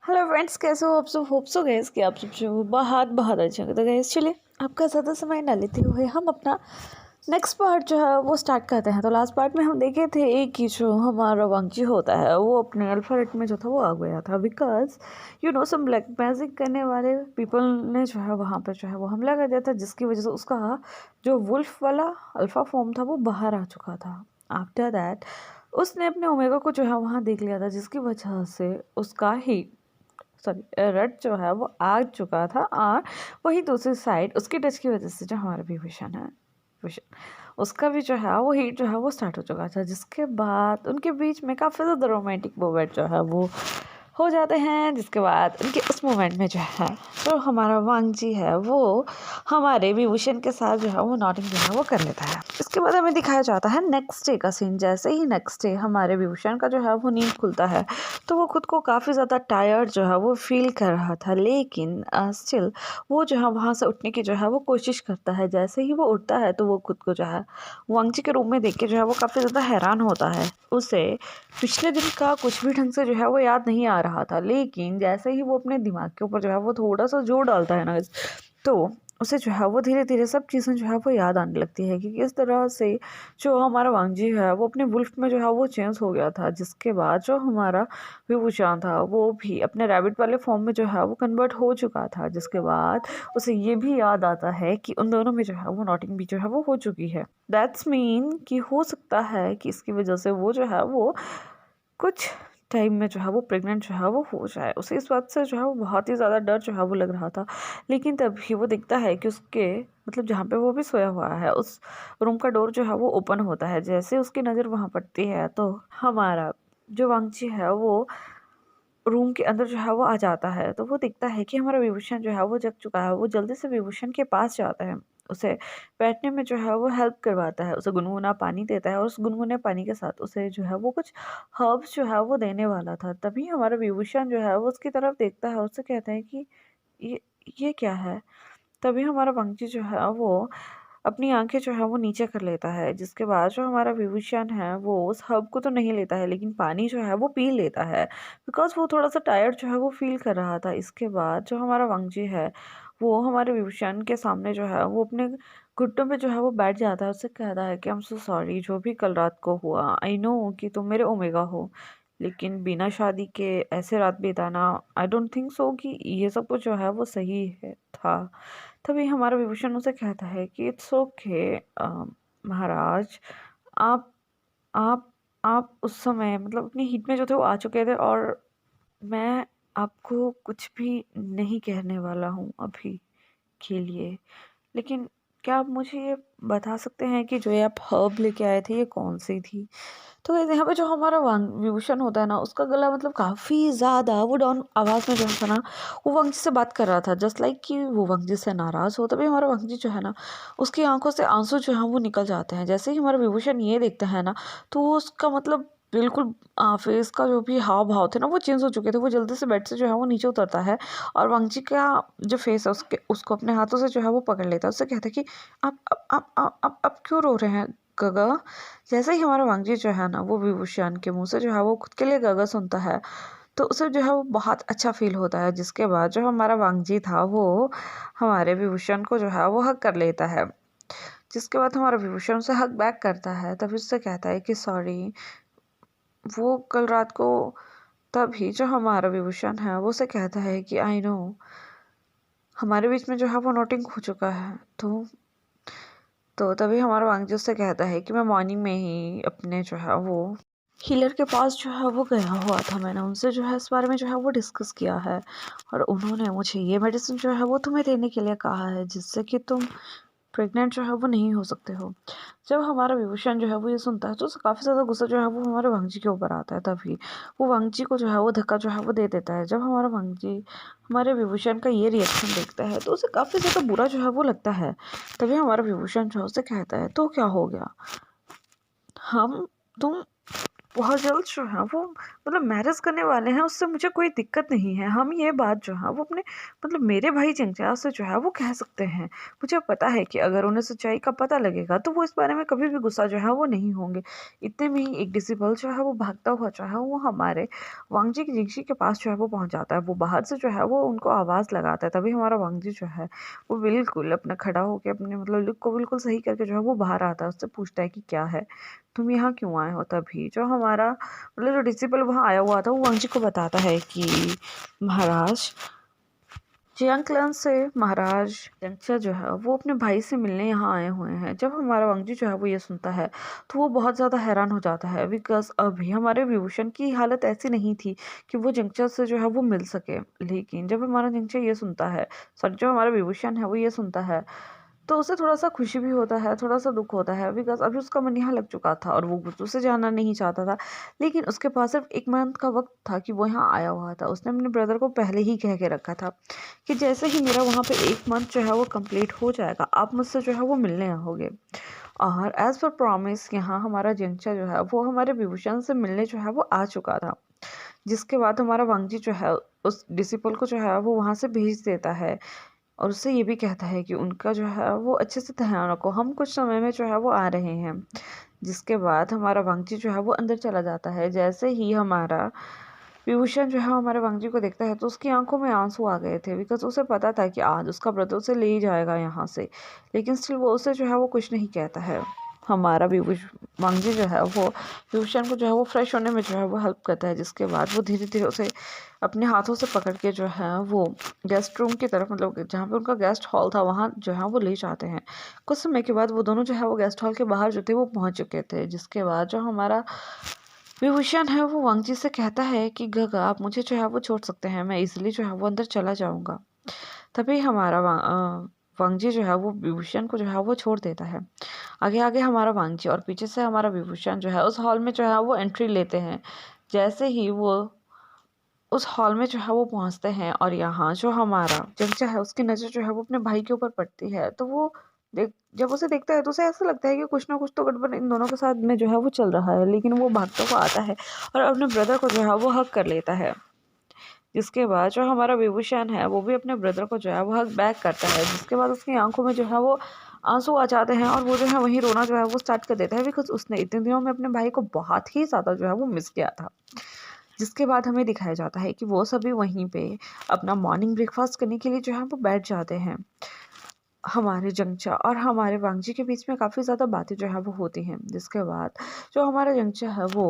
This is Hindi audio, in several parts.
हेलो फ्रेंड्स, कैसे हो आप सब। होप सो गैस कि आप सब जो बहुत बहुत अच्छे होंगे। तो गैस चलिए आपका ज़्यादा समय ना लेते हुए हम अपना नेक्स्ट पार्ट जो है वो स्टार्ट करते हैं। तो लास्ट पार्ट में हम देखे थे एक कि जो हमारा वंशी होता है वो अपने अल्फाबेट में जो था वो आ गया था, बिकॉज सम ब्लैक मैजिक करने वाले पीपल ने जो है वहाँ पर जो है वो हमला कर दिया था, जिसकी वजह से उसका जो वुल्फ वाला अल्फा फॉर्म था वो बाहर आ चुका था। आफ्टर दैट उसने अपने ओमेगा को जो है वहाँ देख लिया था, जिसकी वजह से उसका ही रट जो है वो आ चुका था। और वही दूसरी साइड उसकी टच की वजह से जो हमारा विभूषण है, विभूषण उसका भी जो है वो हीट जो है वो स्टार्ट हो चुका था, जिसके बाद उनके बीच में काफ़ी ज़्यादा रोमांटिक मोमेंट जो है वो हो जाते हैं। जिसके बाद उनके उस मोमेंट में जो है तो हमारा वांगजी है वो हमारे विभूषण के साथ जो है वो नॉटिंग जो है वो कर लेता है। इसके बाद हमें दिखाया जाता है नेक्स्ट डे का सीन। जैसे ही नेक्स्ट डे हमारे विभूषण का जो है वो नींद खुलता है तो वो खुद को काफ़ी ज़्यादा टायर्ड जो है वो फील कर रहा था, लेकिन स्टिल वो जो है वहाँ से उठने की जो है वो कोशिश करता है। जैसे ही वो उठता है तो वो खुद को जो है वांगजी के रूम में देख के जो है वो काफ़ी ज़्यादा हैरान होता है। उसे पिछले दिन का कुछ भी ढंग से जो है वो याद नहीं आ रहा था, लेकिन जैसे ही वो अपने दिमाग के ऊपर जो है वो थोड़ा सा जोर डालता है ना, तो उसे जो है वो धीरे धीरे सब चीज़ें जो है वो याद आने लगती है कि किस तरह से जो हमारा वांगजी है वो अपने वुल्फ में जो है वो चेंज हो गया था। जिसके बाद जो हमारा विभूषण था वो भी अपने रैबिट वाले फॉर्म में जो है वो कन्वर्ट हो चुका था। जिसके बाद उसे ये भी याद आता है कि उन दोनों में जो है वो नॉटिंग भी जो है वो हो चुकी है। दैट्स मीन कि हो सकता है कि इसकी वजह से वो जो है वो कुछ टाइम में जो है वो प्रेग्नेंट जो है वो हो जाए। उसे इस बात से जो है वो बहुत ही ज़्यादा डर जो है वो लग रहा था, लेकिन तभी वो देखता है कि उसके मतलब जहाँ पे वो भी सोया हुआ है उस रूम का डोर जो है वो ओपन होता है। जैसे उसकी नज़र वहाँ पड़ती है तो हमारा जो वांगची है वो रूम के अंदर जो है वो आ जाता है। तो वो देखता है कि हमारा विभूषण जो है वो जग चुका है। वो जल्दी से विभूषण के पास जाता है, उसे बैठने में जो है वो हेल्प करवाता है, उसे गुनगुना पानी देता है और उस गुनगुने पानी के साथ उसे जो है वो कुछ हर्ब्स जो है वो देने वाला था। तभी हमारा विभूषण जो है वो उसकी तरफ देखता है, उससे कहता है कि ये ये क्या है। तभी हमारा पंकज जो है वो अपनी आंखें जो है वो नीचे कर लेता है। जिसके बाद जो हमारा विभूषण है वो उस हब को तो नहीं लेता है, लेकिन पानी जो है वो पी लेता है, बिकॉज वो थोड़ा सा टायर्ड जो है वो फील कर रहा था। इसके बाद जो हमारा वांगजी है वो हमारे विभूषण के सामने जो है वो अपने घुटनों पे जो है वो बैठ जाता है। उससे कहता है कि आई एम सो सॉरी, जो भी कल रात को हुआ। आई नो कि तुम मेरे ओमेगा हो, लेकिन बिना शादी के ऐसे रात बिताना आई डोंट थिंक सो कि ये सब कुछ जो है वो सही है था। तभी हमारा विभूषण उसे कहता है कि इट्स ओके महाराज, आप आप आप उस समय मतलब अपनी हीट में जो थे वो आ चुके थे, और मैं आपको कुछ भी नहीं कहने वाला हूँ अभी के लिए। लेकिन क्या आप मुझे ये बता सकते हैं कि जो ये आप हर्ब लेके आए थे ये कौन सी थी। तो गाइस यहाँ पे जो हमारा विभूषण होता है ना, उसका गला मतलब काफ़ी ज़्यादा वो डाउन आवाज़ में जो है ना वो वंशी से बात कर रहा था, जस्ट लाइक कि वो वंशी से नाराज़ हो। तभी हमारा वंशी जो है ना उसकी आंखों से आंसू जो है वो निकल जाते हैं। जैसे ही हमारा विभूषण ये देखता है ना तो वो उसका मतलब बिल्कुल फेस का जो भी हाव भाव थे ना वो चेंज हो चुके थे। वो जल्दी से बेड से जो है वो नीचे उतरता है और वंशी का जो फेस है उसको अपने हाथों से जो है वो पकड़ लेता है। उससे कहता है कि आप क्यों रो रहे हैं गगा। जैसे ही हमारा वांगजी जो है ना वो विभूषण के मुंह से जो है वो खुद के लिए गगा सुनता है तो उसे जो है वो बहुत अच्छा फील होता है। जिसके बाद जो हमारा वांगजी था वो हमारे विभूषण को जो है वो हक कर लेता है। जिसके बाद हमारा विभूषण उसे हक बैक करता है। तभी उससे कहता है कि सॉरी, वो कल रात को। तभी जो हमारा विभूषण है वो उसे कहता है कि आई नो हमारे बीच में जो है वो नोटिंग हो चुका है। तो तभी हमारा वांगजी उससे कहता है कि मैं मॉर्निंग में ही अपने जो है वो हीलर के पास जो है वो गया हुआ था। मैंने उनसे जो है इस बारे में जो है वो डिस्कस किया है और उन्होंने मुझे ये मेडिसिन जो है वो तुम्हें देने के लिए कहा है, जिससे कि तुम प्रेग्नेंट जो है वो नहीं हो सकते हो। जब हमारा विभूषण जो है वो ये सुनता है तो उसे काफ़ी ज़्यादा गुस्सा जो है वो हमारे वांगजी के ऊपर आता है। तभी वो वांगजी को जो है वो धक्का जो है वो दे देता है। जब हमारा वांगजी हमारे विभूषण का ये रिएक्शन देखता है तो उसे काफ़ी ज़्यादा बुरा जो है वो लगता है। तभी हमारा विभूषण जो है उससे कहता है तो क्या हो गया, हम तुम बहुत जल्द जो है वो मतलब मैरिज करने वाले हैं, उससे मुझे कोई दिक्कत नहीं है। हम ये बात जो है वो अपने मतलब मेरे भाई जंगजिया से जो है वो कह सकते हैं। मुझे पता है कि अगर उन्हें सच्चाई का पता लगेगा तो वो इस बारे में कभी भी गुस्सा जो है वो नहीं होंगे। इतने में ही एक डिसिबल जो है वो भागता हुआ जो है वो हमारे वांगजी की जिंगजी के पास जो है वो पहुंच जाता है। वो बाहर से जो है वो उनको आवाज़ लगाता है। तभी हमारा वांगजी जो है वो बिल्कुल अपना खड़ा होकर अपने मतलब लुक को बिल्कुल सही करके जो है वो बाहर आता है। उससे पूछता है कि क्या है, तुम यहाँ क्यों आए हो? तभी जो हमारा मतलब जो डिसिपल वहाँ आया हुआ था वो वांगजी को बताता है कि महाराज जियांग क्लान से महाराज जंगचा जो है वो अपने भाई से मिलने यहाँ आए हुए हैं। जब हमारा वांगजी जो है वो ये सुनता है तो वो बहुत ज़्यादा हैरान हो जाता है, बिकॉज अभी हमारे विभूषण की हालत ऐसी नहीं थी कि वो जंगचा से जो है वो मिल सके। लेकिन जब हमारा जंगचा ये सुनता है, सॉरी जो हमारा विभूषण है वो ये सुनता है, तो उसे थोड़ा-सा खुशी भी होता है, थोड़ा-सा दुःख होता है, बिकॉज़ अभी उसका मन यहाँ लग चुका था और वो गुस्सों से जाना नहीं चाहता था। लेकिन उसके पास सिर्फ़ 1 मंथ का वक़्त था कि वो यहाँ आया हुआ था। उसने अपने ब्रदर को पहले ही कह के रखा था कि जैसे ही मेरा वहाँ पे 1 मंथ जो है वो कंप्लीट हो जाएगा, आप मुझसे जो है वो मिलने आओगे। और एज़ पर प्रॉमिस यहाँ हमारा जिंगचा जो है वो हमारे विभूषण से मिलने जो है वो आ चुका था। जिसके बाद हमारा वांगजी जो है उस डिसिपल को जो है वो वहाँ से भेज देता है और उससे ये भी कहता है कि उनका जो है वो अच्छे से ध्यान रखो, हम कुछ समय में जो है वो आ रहे हैं। जिसके बाद हमारा वांगजी जो है वो अंदर चला जाता है। जैसे ही हमारा विभूषण जो है हमारे वांगजी को देखता है तो उसकी आंखों में आंसू आ गए थे, बिकॉज उसे पता था कि आज उसका ब्रदर उसे ले ही जाएगा यहाँ से। लेकिन स्टिल वो उसे जो है वो कुछ नहीं कहता है। हमारा वांगजी जो है वो विभूषण को जो है वो फ्रेश होने में जो है वो हेल्प करता है। जिसके बाद वो धीरे धीरे उसे अपने हाथों से पकड़ के जो है वो गेस्ट रूम की तरफ मतलब जहाँ पे उनका गेस्ट हॉल था वहाँ जो है वो ले जाते हैं। कुछ समय के बाद वो दोनों जो है वो गेस्ट हॉल के बाहर जो थे वो पहुँच चुके थे। जिसके बाद जो हमारा विभूषण है वो वांगजी से कहता है कि गगा आप मुझे जो है वो छोड़ सकते हैं, मैं इजीली जो है वो अंदर चला जाऊंगा। तभी हमारा वांगजी जो है वो विभूषण को जो है वो छोड़ देता है। आगे आगे हमारा वांगजी और पीछे से हमारा विभूषण जो है उस हॉल में जो है वो एंट्री लेते हैं। जैसे ही वो उस हॉल में जो है वो पहुंचते हैं और यहाँ जो हमारा जंचा है उसकी नज़र जो है वो अपने भाई के ऊपर पड़ती है, तो वो देख जब उसे देखता है तो उसे ऐसा लगता है कि कुछ ना कुछ तो गड़बड़ इन दोनों के साथ में जो है वो चल रहा है। लेकिन वो भागता हुआ आता है और अपने ब्रदर को जो है वो हक कर लेता है। जिसके बाद जो हमारा विभूषण है वो भी अपने ब्रदर को जो है वो हक बैक करता है। जिसके बाद उसकी आंखों में जो है वो आंसू आ जाते हैं और वो जो है वहीं रोना जो है वो स्टार्ट कर देता है, बिकॉज उसने इतने दिनों में अपने भाई को बहुत ही ज़्यादा जो है वो मिस किया था। जिसके बाद हमें दिखाया जाता है कि वो सभी वहीं पे अपना मॉर्निंग ब्रेकफास्ट करने के लिए जो है वो बैठ जाते हैं। हमारे जंगचा और हमारे वांगजी के बीच में काफ़ी ज़्यादा बातें जो है वो होती हैं। जिसके बाद जो हमारा जंगचा है वो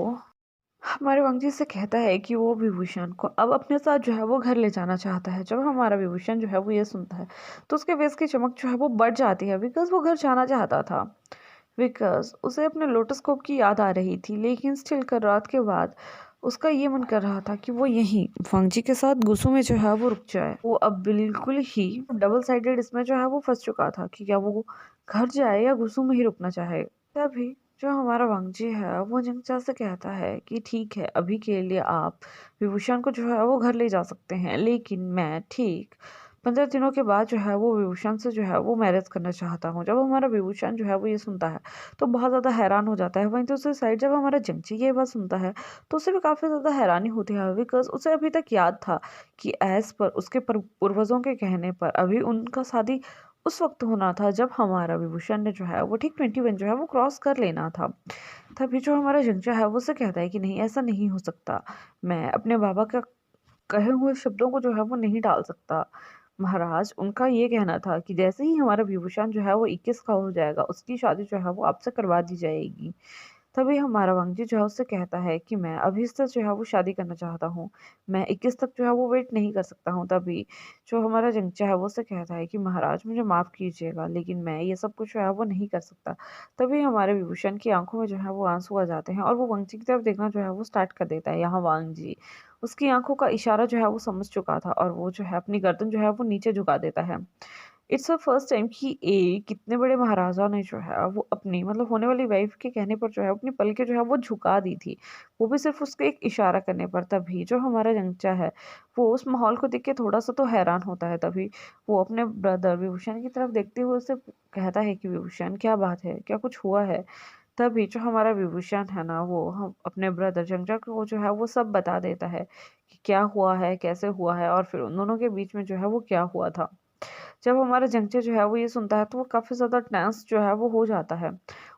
हमारे वांगजी से कहता है कि वो विभूषण को अब अपने साथ जो है वो घर ले जाना चाहता है। जब हमारा विभूषण जो है वो ये सुनता है तो उसके फेस की चमक जो है वो बढ़ जाती है, बिकॉज वो घर जाना चाहता था। बिकॉज उसे अपने लोटस कोप की याद आ रही थी, लेकिन स्टिल कल रात के बाद उसका ये मन कर रहा था कि वो यहीं वांगजी के साथ गुस्सों में जो है वो रुक जाए। वो अब बिल्कुल ही डबल साइडेड इसमें जो है वो फंस चुका था कि क्या वो घर जाए या गुस्सों में ही रुकना चाहे। तभी जो हमारा वांगजी है वो जिंगचा से कहता है कि ठीक है, अभी के लिए आप विभूषण को जो है वो घर ले जा सकते हैं, लेकिन मैं ठीक 15 दिनों के बाद जो है वो विभूषण से जो है वो मैरिज करना चाहता हूँ। जब हमारा विभूषण जो है वो ये सुनता है तो बहुत ज़्यादा हैरान हो जाता है। वहीं दूसरी साइड जब हमारा जिंगची ये बात सुनता है तो उसे भी काफ़ी ज़्यादा हैरानी होती है, बिकॉज उसे अभी तक याद था कि एज पर उसके पूर्वजों के कहने पर अभी उनका शादी उस वक्त होना था जब हमारा विभूषण ने जो है वो ठीक 21 जो है वो क्रॉस कर लेना था। तभी जो हमारा जिंगचा है वो उसे कहता है कि नहीं, ऐसा नहीं हो सकता, मैं अपने बाबा का कहे हुए शब्दों को जो है वो नहीं टाल सकता। महाराज उनका ये कहना था कि जैसे ही हमारा विभूषण जो है वो 21 का हो जाएगा उसकी शादी जो है वो आपसे करवा दी जाएगी। तभी हमारा वांगजी जो है उससे कहता है कि मैं अभी से जो है वो शादी करना चाहता हूँ, मैं 21 तक जो है वो वेट नहीं कर सकता हूँ। तभी जो हमारा जिंगचा है वो उससे कहता है कि महाराज मुझे माफ़ कीजिएगा, लेकिन मैं ये सब कुछ जो है वो नहीं कर सकता। तभी हमारे विभूषण की आंखों में जो है वो आंसू आ जाते हैं और वो वांगजी की तरफ देखना जो है वो स्टार्ट कर देता है। यहाँ वांगजी उसकी आंखों का इशारा जो है वो समझ चुका था और वो जो है अपनी गर्दन जो है वो नीचे झुका देता है। इट्स अ फर्स्ट टाइम कि कितने बड़े महाराजा ने जो है वो अपनी मतलब होने वाली वाइफ के कहने पर जो है अपनी पलकें जो है वो झुका दी थी, वो भी सिर्फ उसके एक इशारा करने पर। तभी जो हमारा जंगचा है वो उस माहौल को देख के थोड़ा सा तो हैरान होता है। तभी वो अपने ब्रदर विभूषण की तरफ देखते हुए उससे कहता है कि विभूषण क्या बात है, क्या कुछ हुआ है? तभी जो हमारा विभूषण है ना, वो हम अपने ब्रदर जंगजंग को जो है वो सब बता देता है कि क्या हुआ है, कैसे हुआ है, और फिर उन दोनों के बीच में जो है वो क्या हुआ था। जब हमारा जंगचे जो है वो ये सुनता है तो वो काफ़ी ज़्यादा टेंस जो है वो हो जाता है।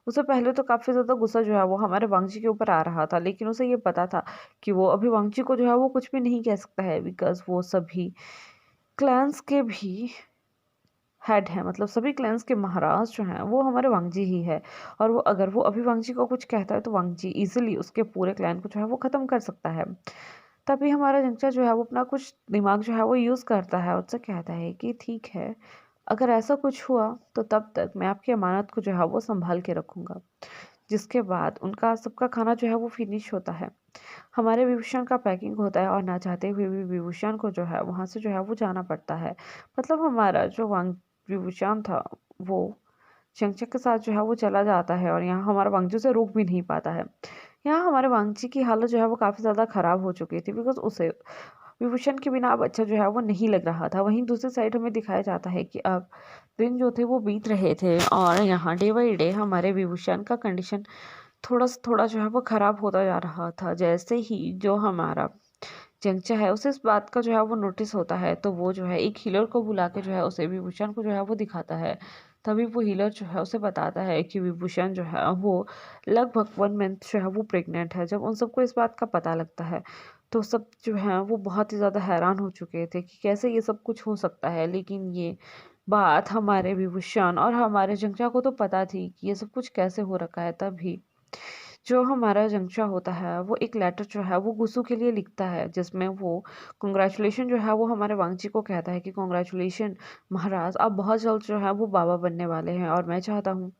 उसे पहले तो काफ़ी ज़्यादा गुस्सा जो है वो हमारे वांगजी के ऊपर आ रहा था, लेकिन उसे ये पता था कि वो अभी वांगजी को जो है वो कुछ भी नहीं कह सकता है, बिकॉज़ वो सभी क्लैन्स के भी हेड है, मतलब सभी क्लैंस के महाराज जो हैं वो हमारे वांगजी ही है। और वो अगर वो अभी वांगजी को कुछ कहता है तो वांगजी इजीली उसके पूरे क्लैन को जो है वो ख़त्म कर सकता है। तभी हमारा जंगचा जो है वो अपना कुछ दिमाग जो है वो यूज़ करता है और उससे कहता है कि ठीक है, अगर ऐसा कुछ हुआ तो तब तक मैं आपकी अमानत को जो है वो संभाल के रखूँगा। जिसके बाद उनका सबका खाना जो है वो फिनिश होता है। हमारे विभूषण का पैकिंग होता है और ना चाहते हुए भी विभूषण को जो है वहाँ से जो है वो जाना पड़ता है। मतलब हमारा जो वांग विभूषण था वो चंचक के साथ जो है वो चला जाता है और यहाँ हमारा वांगजू से रोक भी नहीं पाता है। यहाँ हमारे वांगजी की हालत जो है वो काफ़ी ज़्यादा ख़राब हो चुकी थी, बिकॉज़ उसे विभूषण के बिना अब अच्छा जो है वो नहीं लग रहा था। वहीं दूसरी साइड हमें दिखाया जाता है कि अब दिन जो थे वो बीत रहे थे और यहाँ डे बाई डे हमारे विभूषण का कंडीशन थोड़ा जो है वो ख़राब होता जा रहा था। जैसे ही जो हमारा चंचा है उसे इस बात का जो है वो नोटिस होता है, तो वो जो है एक हीलर को बुला के जो है उसे विभूषण को जो है वो दिखाता है। तभी वो हीलर जो है उसे बताता है कि विभूषण जो है वो लगभग 1 मंथ जो है वो प्रेग्नेंट है। जब उन सबको इस बात का पता लगता है तो सब जो है वो बहुत ही ज़्यादा हैरान हो चुके थे कि कैसे ये सब कुछ हो सकता है। लेकिन ये बात हमारे विभूषण और हमारे जंचा को तो पता थी कि ये सब कुछ कैसे हो रखा है। तभी जो हमारा जंचा होता है वो एक लेटर जो है वो गुस्सू के लिए लिखता है, जिसमें वो कॉन्ग्रेचुलेशन जो है वो हमारे वांगजी को कहता है कि कॉन्ग्रेचुलेशन महाराज, आप बहुत जल्द जो है वो बाबा बनने वाले हैं और मैं चाहता हूँ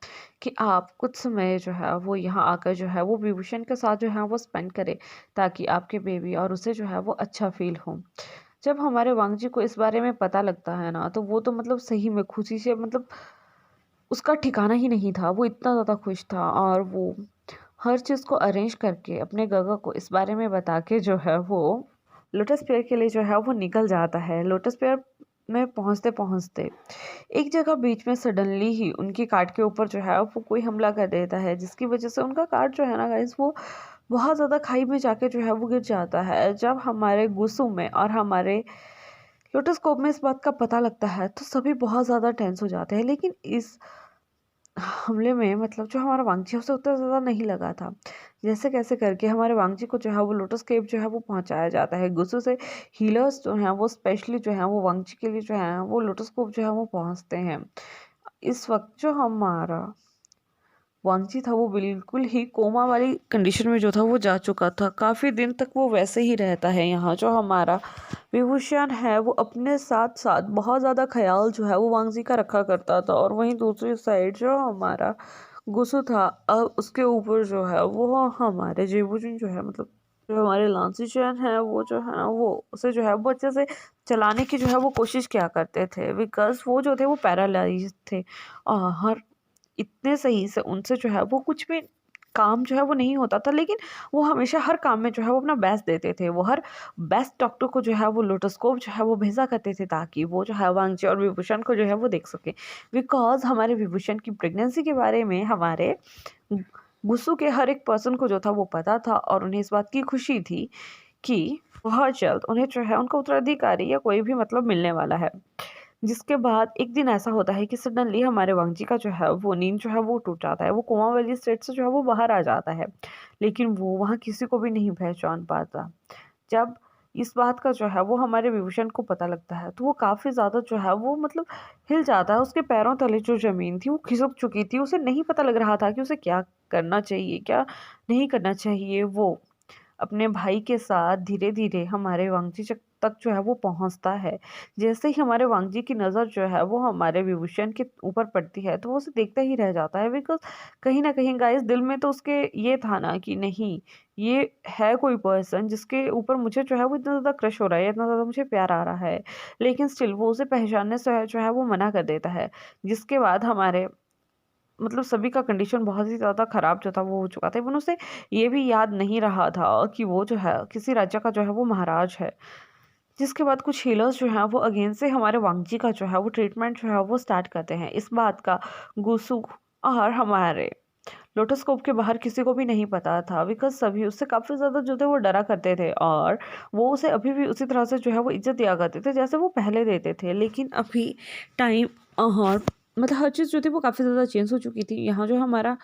कि आप कुछ समय जो है वो यहाँ आकर जो है वो विभूषण के साथ जो है वो स्पेंड करें, ताकि आपके बेबी और उसे जो है वो अच्छा फील हो। जब हमारे वांगजी को इस बारे में पता लगता है ना, तो वो तो मतलब सही में खुशी से, मतलब उसका ठिकाना ही नहीं था। वो इतना ज़्यादा खुश था और वो हर चीज़ को अरेंज करके अपने गगा को इस बारे में बता के जो है वो लोटस पेयर के लिए जो है वो निकल जाता है। लोटस पेयर में पहुंचते पहुंचते एक जगह बीच में सडनली ही उनकी कार्ट के ऊपर जो है वो कोई हमला कर देता है, जिसकी वजह से उनका कार्ट जो है ना गाइस वो बहुत ज़्यादा खाई में जाके जो है वो गिर जाता है। जब हमारे गुस्सू में और हमारे लोटोस्कोप में इस बात का पता लगता है तो सभी बहुत ज़्यादा टेंस हो जाते हैं, लेकिन इस हमले में मतलब जो हमारा वांगजी है उसे उतना ज़्यादा नहीं लगा था। जैसे कैसे करके हमारे वांगजी को जो है वो लोटस केव जो है वो पहुंचाया जाता है। गुस्सो से हीलर्स जो हैं वो स्पेशली जो हैं वो वांगजी के लिए जो है वो लोटस कोव जो है वो पहुंचते हैं। इस वक्त जो हमारा वांगजी था वो बिल्कुल ही कोमा वाली कंडीशन में जो था वो जा चुका था। काफ़ी दिन तक वो वैसे ही रहता है। यहाँ जो हमारा विभूषण है वो अपने साथ साथ बहुत ज़्यादा ख्याल जो है वो वांगजी का रखा करता था, और वहीं दूसरी साइड जो हमारा गुस्सू था अब उसके ऊपर जो है वो हमारे जेबूजन जो है, मतलब जो हमारे लांसी चैन है वो जो है वो उसे जो है वो अच्छे से चलाने की जो है वो कोशिश किया करते थे, बिकॉज वो जो थे वो पैरालाइज थे और हर इतने सही से उनसे जो है वो कुछ भी काम जो है वो नहीं होता था। लेकिन वो हमेशा हर काम में जो है वो अपना बेस्ट देते थे। वो हर बेस्ट डॉक्टर को जो है वो लोटोस्कोप जो है वो भेजा करते थे, ताकि वो जो है वांगजी और विभूषण को जो है वो देख सके। बिकॉज हमारे विभूषण की प्रेगनेंसी के बारे में हमारे गुस्सू के हर एक पर्सन को जो था वो पता था, और उन्हें इस बात की खुशी थी कि बहुत जल्द उन्हें जो है उनका उत्तराधिकारी या कोई भी मतलब मिलने वाला है। जिसके बाद एक दिन ऐसा होता है कि सडनली हमारे वांगजी का जो है वो नींद जो है वो टूट जाता है। वो कोमा वाली स्टेट से जो है वो बाहर आ जाता है, लेकिन वो वहाँ किसी को भी नहीं पहचान पाता। जब इस बात का जो है वो हमारे विभूषण को पता लगता है तो वो काफ़ी ज़्यादा जो है वो मतलब हिल जाता है। उसके पैरों तले जो ज़मीन थी वो खिसक चुकी थी। उसे नहीं पता लग रहा था कि उसे क्या करना चाहिए, क्या नहीं करना चाहिए। वो अपने भाई के साथ धीरे-धीरे हमारे वांगजी तक जो है वो पहुँचता है। जैसे ही हमारे वांगजी की नज़र जो है वो हमारे विभूषण के ऊपर पड़ती है तो वो उसे देखता ही रह जाता है, बिकॉज़ कहीं न कहीं गाइस दिल में तो उसके ये था ना कि नहीं, ये है कोई पर्सन जिसके ऊपर मुझे जो है वो इतना ज़्यादा क्रश हो रहा है, इतना ज़्यादा मुझे प्यार आ रहा है। लेकिन स्टिल वो उसे पहचानने से जो है वो मना कर देता है। जिसके बाद हमारे मतलब सभी का कंडीशन बहुत ही ज़्यादा ख़राब जो था वो हो चुका था। इवन उसे ये भी याद नहीं रहा था कि वो जो है किसी राज्य का जो है वो महाराज है। जिसके बाद कुछ हीलर्स जो हैं वो अगेन से हमारे वांगजी का जो है वो ट्रीटमेंट जो है वो स्टार्ट करते हैं। इस बात का गुसु और हमारे लोटोस्कोप के बाहर किसी को भी नहीं पता था, बिकॉज सभी उससे काफ़ी ज़्यादा जो थे वो डरा करते थे और वो उसे अभी भी उसी तरह से जो है वो इज्जत दिया करते थे जैसे वो पहले देते थे। लेकिन अभी टाइम और मतलब हर चीज़ जो थी वो काफ़ी ज़्यादा चेंज हो चुकी थी। यहाँ जो हमारा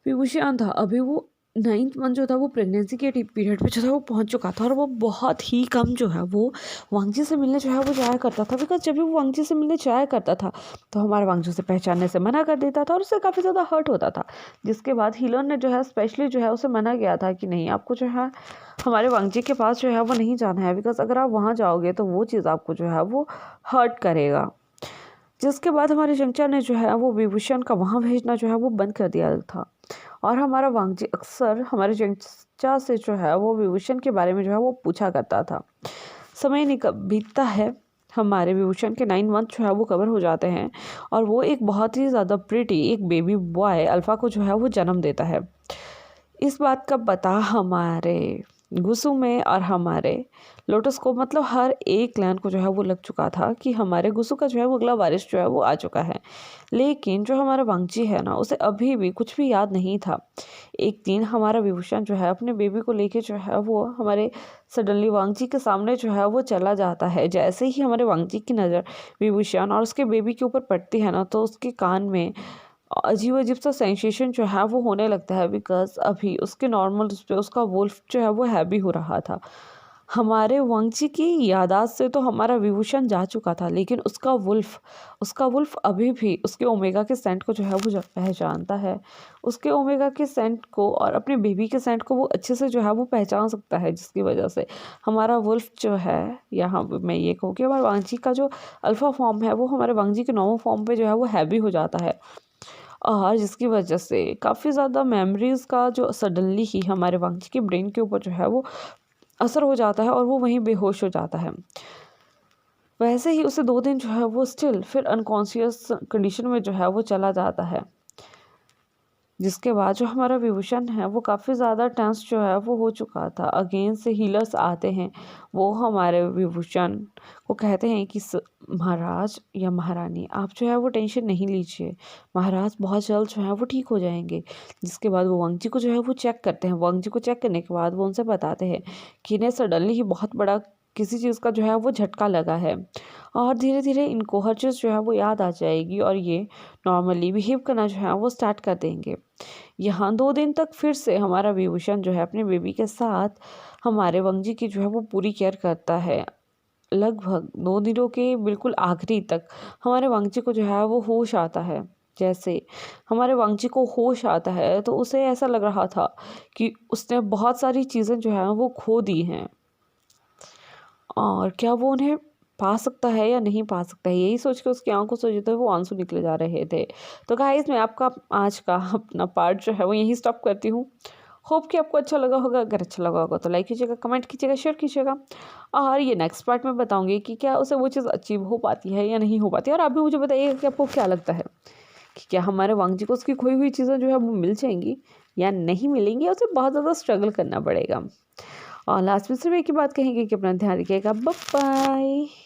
विभूषण था अभी वो 9th मंथ जो था वो प्रेगनेंसी के पीरियड पे जो था वो पहुंच चुका था और वो बहुत ही कम जो है वो वांगजी से मिलने जो है वो जाया करता था। बिकॉज जब भी वो वांगजी से मिलने जाया करता था तो हमारा वांगजी उसे पहचानने से मना कर देता था और उससे काफ़ी ज़्यादा हर्ट होता था। जिसके बाद हीलन ने जो है स्पेशली जो है उसे मना किया था कि नहीं, आपको जो है हमारे वांगजी के पास जो है वो नहीं जाना है, बिकॉज अगर आप वहाँ जाओगे तो वो चीज़ आपको जो है वो हर्ट करेगा। जिसके बाद हमारे चंचा ने जो है वो विभूषण का वहाँ भेजना जो है वो बंद कर दिया था और हमारा वांगजी अक्सर हमारे चंचा से जो है वो विभूषण के बारे में जो है वो पूछा करता था। समय बीतता है, हमारे विभूषण के 9 मंथ जो है वो कवर हो जाते हैं और वो एक बहुत ही ज़्यादा प्रिटी एक बेबी बॉय अल्फ़ा को जो है वो जन्म देता है। इस बात का पता हमारे गुसु में और हमारे लोटस को मतलब हर एक क्लैन को जो है वो लग चुका था कि हमारे गुसु का जो है वो अगला वारिस जो है वो आ चुका है। लेकिन जो हमारा वांगजी है ना उसे अभी भी कुछ भी याद नहीं था। एक दिन हमारा विभूषण जो है अपने बेबी को लेके जो है वो हमारे सडनली वांगजी के सामने जो है वो चला जाता है। जैसे ही हमारे वांगजी की नज़र विभूषण और उसके बेबी के ऊपर पड़ती है ना तो उसके कान में अजीब अजीब सा सेंसेशन जो है वो होने लगता है। बिकॉज अभी उसके नॉर्मल उस पर उसका वुल्फ जो है वो हैवी हो रहा था। हमारे वांगजी की यादाश्त से तो हमारा विभूषण जा चुका था, लेकिन उसका वुल्फ अभी भी उसके ओमेगा के सेंट को जो है वो पहचानता है। उसके ओमेगा के सेंट को और अपने बेबी के सेंट को वो अच्छे से जो है वो पहचान सकता है, जिसकी वजह से हमारा वुल्फ जो है, यहाँ मैं ये कहूँ कि हमारे वांगजी का जो अल्फ़ा फॉर्म है वो हमारे वांगजी के नॉर्मल फॉर्म पे जो है वो हैवी हो जाता है और जिसकी वजह से काफ़ी ज़्यादा मेमोरीज़ का जो सडनली ही हमारे वांगजी के ब्रेन के ऊपर जो है वो असर हो जाता है और वो वहीं बेहोश हो जाता है। वैसे ही उसे 2 दिन जो है वो स्टिल फिर अनकॉन्शियस कंडीशन में जो है वो चला जाता है। जिसके बाद जो हमारा विभूषण है वो काफ़ी ज़्यादा टेंस जो है वो हो चुका था। अगेन से हीलर्स आते हैं, वो हमारे विभूषण को कहते हैं कि महाराज या महारानी आप जो है वो टेंशन नहीं लीजिए, महाराज बहुत जल्द जो है वो ठीक हो जाएंगे। जिसके बाद वो वांगजी को जो है वो चेक करते हैं। वांगजी को चेक करने के बाद वो उनसे बताते हैं कि इन्हें सडनली ही बहुत बड़ा किसी चीज़ का जो है वो झटका लगा है और धीरे धीरे इनको हर चीज़ जो है वो याद आ जाएगी और ये नॉर्मली बिहेव करना जो है वो स्टार्ट कर देंगे। यहाँ 2 दिन तक फिर से हमारा विभूषण जो है अपने बेबी के साथ हमारे वांगजी की जो है वो पूरी केयर करता है। लगभग 2 दिनों के बिल्कुल आखिरी तक हमारे वांगजी को जो है वो होश आता है। जैसे हमारे वांगजी को होश आता है तो उसे ऐसा लग रहा था कि उसने बहुत सारी चीज़ें जो है वो खो दी हैं और क्या वो उन्हें पा सकता है या नहीं पा सकता है, यही सोच के उसकी आंखों से जो थे वो आंसू निकले जा रहे थे। तो गाइस मैं आपका आज का अपना पार्ट जो है वो यहीं स्टॉप करती हूँ। होप कि आपको अच्छा लगा होगा। अगर अच्छा लगा होगा तो लाइक कीजिएगा, कमेंट कीजिएगा, शेयर कीजिएगा और ये नेक्स्ट पार्ट में बताऊँगी कि क्या उसे वो चीज़ अचीव हो पाती है या नहीं हो पाती है। और आप भी मुझे बताइएगा कि आपको क्या लगता है कि क्या हमारे वांगजी को उसकी खोई हुई चीज़ें जो है वो मिल जाएंगी या नहीं मिलेंगी, उसे बहुत ज़्यादा स्ट्रगल करना पड़ेगा। और लास्ट में सिर्फ एक ही बात कहेंगे कि अपना ध्यान रखिएगा। Bye bye.